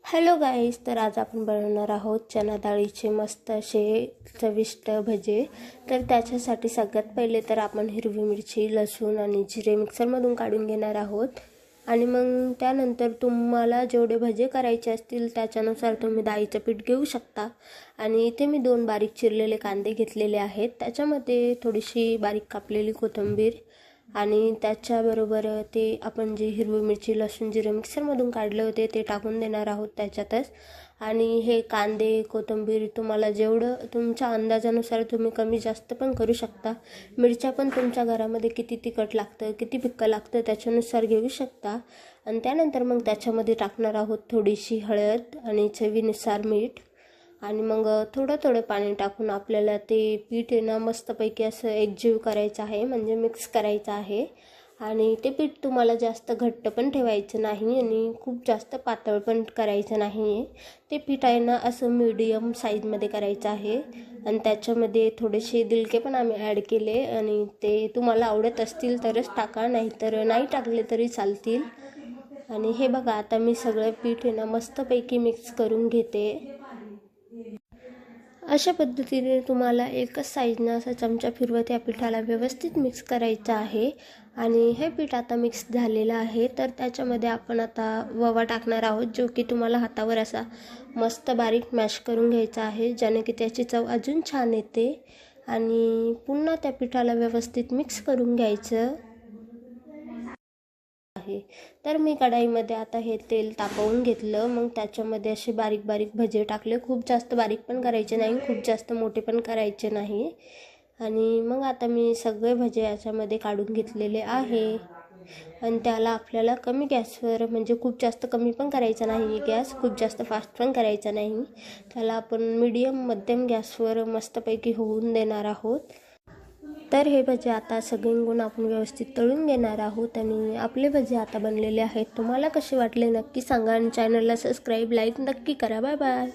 Hello guys, तर आज आपण बनवणार आहोत चना डाळीचे मस्त असे चविष्ट भजे. तर त्याच्यासाठी सगळ्यात पहिले तर आपण हिरवी मिरची, लसूण आणि जिरे मिक्सरमधून काढून घेणार आहोत. आणि मग त्यानंतर तुम्हाला जेवढे भजे करायचे असतील त्याच्यानुसार तुम्ही डाळीचं पीठ घेऊ शकता. आणि इथे मी 2 बारीक चिरलेले कांदे घेतलेले आहेत. त्याच्यामध्ये थोडीशी बारीक कापलेली कोथिंबीर आणि त्याच्याबरोबर ते आपण जे हिरवी मिरची, लसूण, जिरे मिक्सरमधून काढले होते ते टाकून देणार आहोत त्याच्यातच. आणि हे कांदे, कोथिंबीर तुम्हाला जेवढं तुमच्या अंदाजानुसार तुम्ही कमी जास्त पण करू शकता. मिरच्या पण तुमच्या घरामध्ये किती तिखट लागतं, किती फिक्कं लागतं त्याच्यानुसार घेऊ शकता. आणि त्यानंतर मग त्याच्यामध्ये टाकणार आहोत थोडीशी हळद आणि चवीनुसार मीठ. आणि मग थोडं पाणी टाकून आपल्याला ते पीठ आहे ना मस्तपैकी असं एकजीव करायचं आहे, म्हणजे मिक्स करायचं आहे. आणि ते पीठ तुम्हाला जास्त घट्ट पण ठेवायचं नाही आणि खूप जास्त पातळ पण करायचं नाही आहे. ते पीठ आहे ना असं मीडियम साईजमध्ये करायचं आहे. आणि त्याच्यामध्ये थोडेसे दिलके पण आम्ही ॲड केले आणि ते तुम्हाला आवडत असतील तरच टाका, नाहीतर नाही टाकले तरी चालतील. आणि हे बघा, आता मी सगळं पीठ आहे ना मस्तपैकी मिक्स करून घेते. अशा पद्धतीने तुम्हाला एकच साईजनं असा चमचा फिरवत या पिठाला व्यवस्थित मिक्स करायचं आहे. आणि हे पीठ आता मिक्स झालेलं आहे. तर त्याच्यामध्ये आपण आता रवा टाकणार आहोत, जो की तुम्हाला हातावर असा मस्त बारीक मॅश करून घ्यायचा आहे, ज्याने की त्याची चव अजून छान येते. आणि पुन्हा त्या पिठाला व्यवस्थित मिक्स करून घ्यायचं आहे. तर मी कढाईमध्ये आता हे तेल तापवून घेतलं. मग त्याच्यामध्ये असे बारीक बारीक भजे टाकले. खूप जास्त बारीक पण करायचे नाही, खूप जास्त मोठे पण करायचे नाही. आणि मग आता मी सगळे भजे याच्यामध्ये काढून घेतलेले आहे. आणि त्याला आपल्याला कमी गॅसवर, म्हणजे खूप जास्त कमी पण करायचा नाही गॅस, खूप जास्त फास्ट पण करायचा नाही. त्याला आपण मीडियम मध्यम गॅसवर मस्तपैकी होऊन देणार आहोत. तर हे भजे आता सगळीकडून आपण व्यवस्थित तळून घेणार आहोत. आणि आपले भजे आता बनलेले आहेत. तुम्हाला कसे वाटले नक्की सांगा आणि चॅनलला सबस्क्राईब, लाईक नक्की करा. Bye bye.